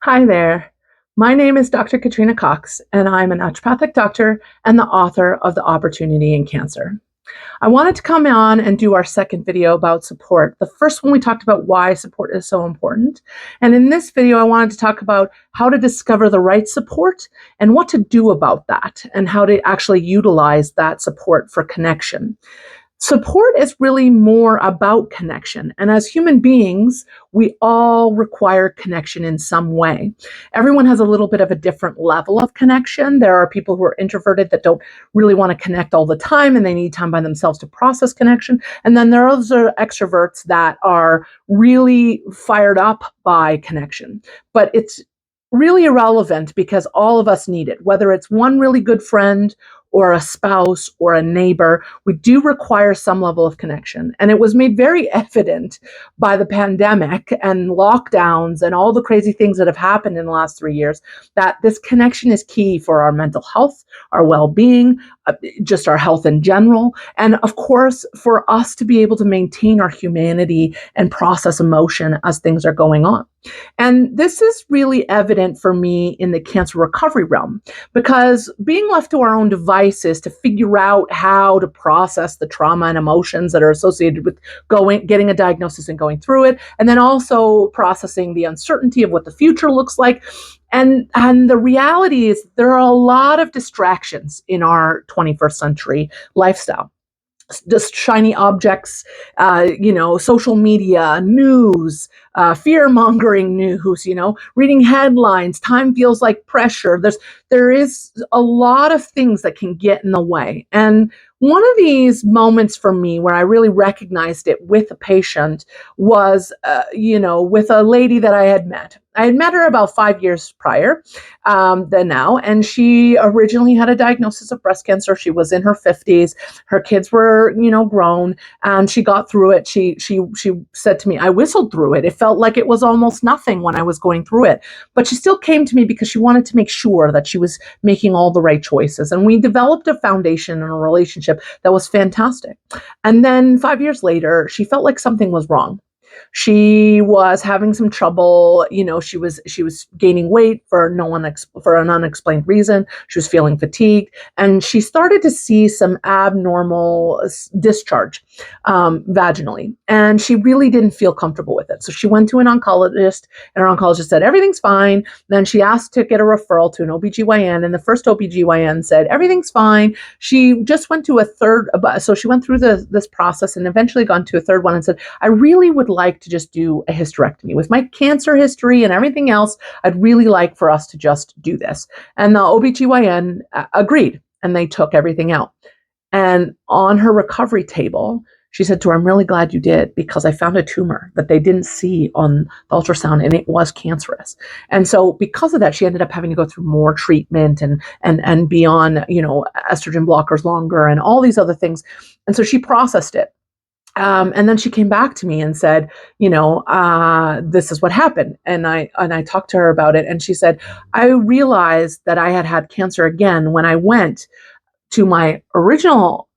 Hi there. My name is Dr. Katrina Cox, and I'm a naturopathic doctor and the author of The Opportunity in Cancer. I wanted to come on and do our second video about support. The first one we talked about why support is so important. And in this video, I wanted to talk about how to discover the right support and what to do about that and how to actually utilize that support for connection. Support is really more about connection. And as human beings, we all require connection in some way. Everyone has a little bit of a different level of connection. There are people who are introverted that don't really want to connect all the time and they need time by themselves to process connection. And then there are other extroverts that are really fired up by connection. But it's really irrelevant because all of us need it, whether it's one really good friend or a spouse or a neighbor. We do require some level of connection. And it was made very evident by the pandemic and lockdowns and all the crazy things that have happened in the last 3 years that this connection is key for our mental health, our well-being, just our health in general. And of course, for us to be able to maintain our humanity and process emotion as things are going on. And this is really evident for me in the cancer recovery realm, because being left to our own devices to figure out how to process the trauma and emotions that are associated with getting a diagnosis and going through it, and then also processing the uncertainty of what the future looks like. And the reality is there are a lot of distractions in our 21st century lifestyle. Just shiny objects, social media, news, fear-mongering news, reading headlines. Time feels like pressure. There is a lot of things that can get in the way. And one of these moments for me where I really recognized it with a patient was, with a lady that I had met. I had met her about 5 years prior than now, and she originally had a diagnosis of breast cancer. She was in her 50s. Her kids were, grown, and she got through it. She said to me, I whistled through it. It felt like it was almost nothing when I was going through it. But she still came to me because she wanted to make sure that she was making all the right choices. And we developed a foundation and a relationship that was fantastic. And then 5 years later, she felt like something was wrong. She was having some trouble. She was gaining weight for an unexplained reason. She was feeling fatigued, and she started to see some abnormal discharge vaginally, and she really didn't feel comfortable with it. So she went to an oncologist, and her oncologist said everything's fine. Then she asked to get a referral to an OBGYN, and the first OBGYN said everything's fine. She just went to a third, so she went through this process and eventually gone to a third one and said, I really would like to just do a hysterectomy. With my cancer history and everything else, I'd really like for us to just do this. And the OBGYN agreed, and they took everything out. And on her recovery table, she said to her, I'm really glad you did, because I found a tumor that they didn't see on the ultrasound, and it was cancerous. And so because of that, she ended up having to go through more treatment and be on, estrogen blockers longer and all these other things. And so she processed it. And then she came back to me and said, this is what happened. And I talked to her about it, and she said, I realized that I had cancer again when I went to my original,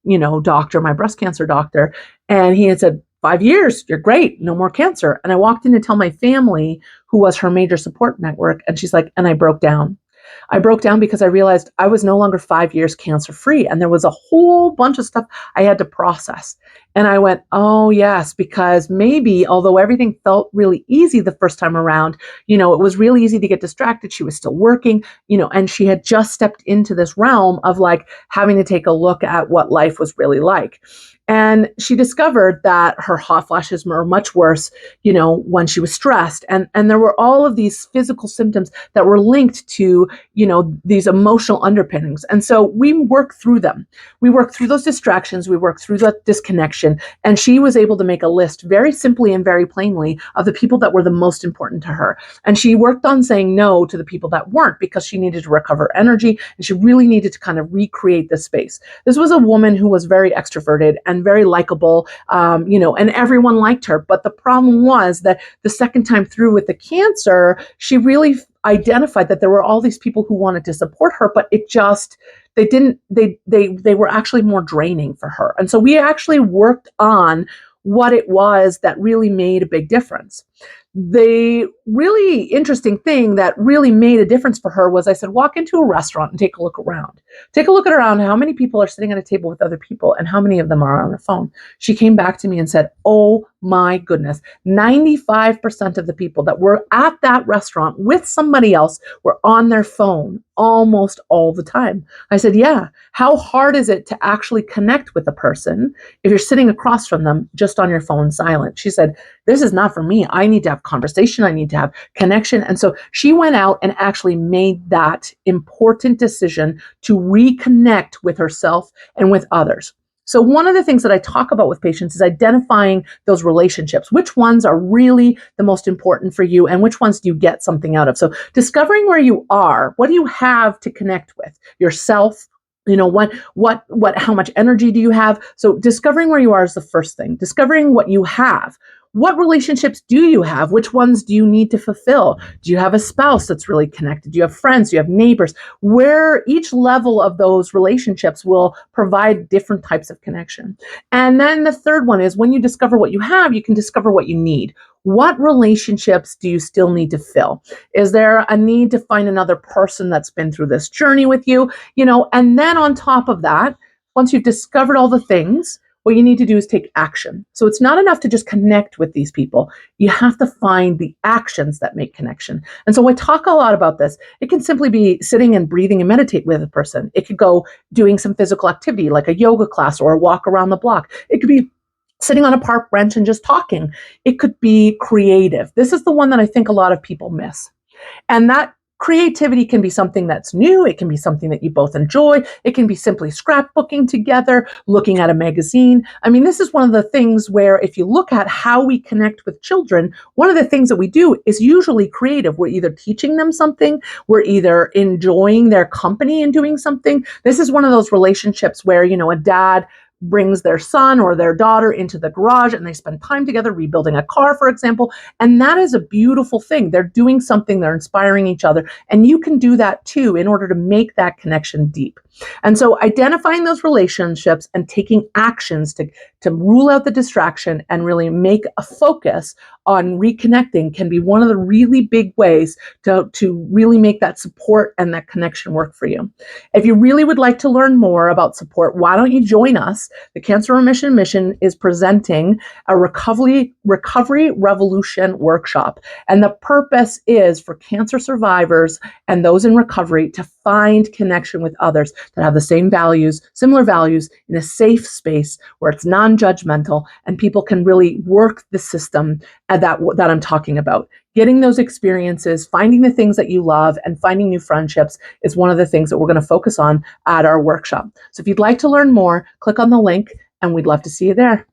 doctor, my breast cancer doctor, and he had said, 5 years, you're great, no more cancer. And I walked in to tell my family, who was her major support network, and she's like, and I broke down. I broke down because I realized I was no longer 5 years cancer free, and there was a whole bunch of stuff I had to process. And I went, oh yes, because maybe although everything felt really easy the first time around, it was really easy to get distracted. She was still working, and she had just stepped into this realm of like having to take a look at what life was really like. And she discovered that her hot flashes were much worse, when she was stressed. And there were all of these physical symptoms that were linked to, these emotional underpinnings. And so we worked through them. We worked through those distractions. We worked through that disconnection. And she was able to make a list very simply and very plainly of the people that were the most important to her. And she worked on saying no to the people that weren't, because she needed to recover energy, and she really needed to kind of recreate the space. This was a woman who was very extroverted and very likable, and everyone liked her. But the problem was that the second time through with the cancer, she really identified that there were all these people who wanted to support her, but they were actually more draining for her. And so we actually worked on what it was that really made a big difference. the really interesting thing that really made a difference for her was I said, walk into a restaurant and take a look around. Take a look around how many people are sitting at a table with other people and how many of them are on their phone. She came back to me and said, oh my goodness, 95% of the people that were at that restaurant with somebody else were on their phone almost all the time. I said, yeah, how hard is it to actually connect with a person if you're sitting across from them just on your phone silent? She said, this is not for me. I need to have conversation. I need to have connection. And so she went out and actually made that important decision to reconnect with herself and with others. So one of the things that I talk about with patients is identifying those relationships. Which ones are really the most important for you and which ones do you get something out of? So discovering where you are, what do you have to connect with? Yourself, how much energy do you have? So discovering where you are is the first thing. Discovering what you have. What relationships do you have? Which ones do you need to fulfill? Do you have a spouse that's really connected? Do you have friends? Do you have neighbors? Where each level of those relationships will provide different types of connection. And then the third one is when you discover what you have, you can discover what you need. What relationships do you still need to fill? Is there a need to find another person that's been through this journey with you? And then on top of that, once you've discovered all the things, what you need to do is take action. So it's not enough to just connect with these people. You have to find the actions that make connection. And so I talk a lot about this. It can simply be sitting and breathing and meditate with a person. It could go doing some physical activity like a yoga class or a walk around the block. It could be sitting on a park bench and just talking. It could be creative. This is the one that I think a lot of people miss. And that creativity can be something that's new. It can be something that you both enjoy. It can be simply scrapbooking together, looking at a magazine. I mean, this is one of the things where if you look at how we connect with children, one of the things that we do is usually creative. We're either teaching them something, we're either enjoying their company and doing something. This is one of those relationships where, a dad brings their son or their daughter into the garage and they spend time together rebuilding a car, for example. And that is a beautiful thing. They're doing something, they're inspiring each other. And you can do that too in order to make that connection deep. And so identifying those relationships and taking actions to rule out the distraction and really make a focus on reconnecting can be one of the really big ways to really make that support and that connection work for you. If you really would like to learn more about support, why don't you join us? The Cancer Remission Mission is presenting a recovery revolution workshop. And the purpose is for cancer survivors and those in recovery to find connection with others that have the same values, similar values, in a safe space where it's non-judgmental and people can really work the system that I'm talking about. Getting those experiences, finding the things that you love, and finding new friendships is one of the things that we're going to focus on at our workshop. So if you'd like to learn more, click on the link and we'd love to see you there.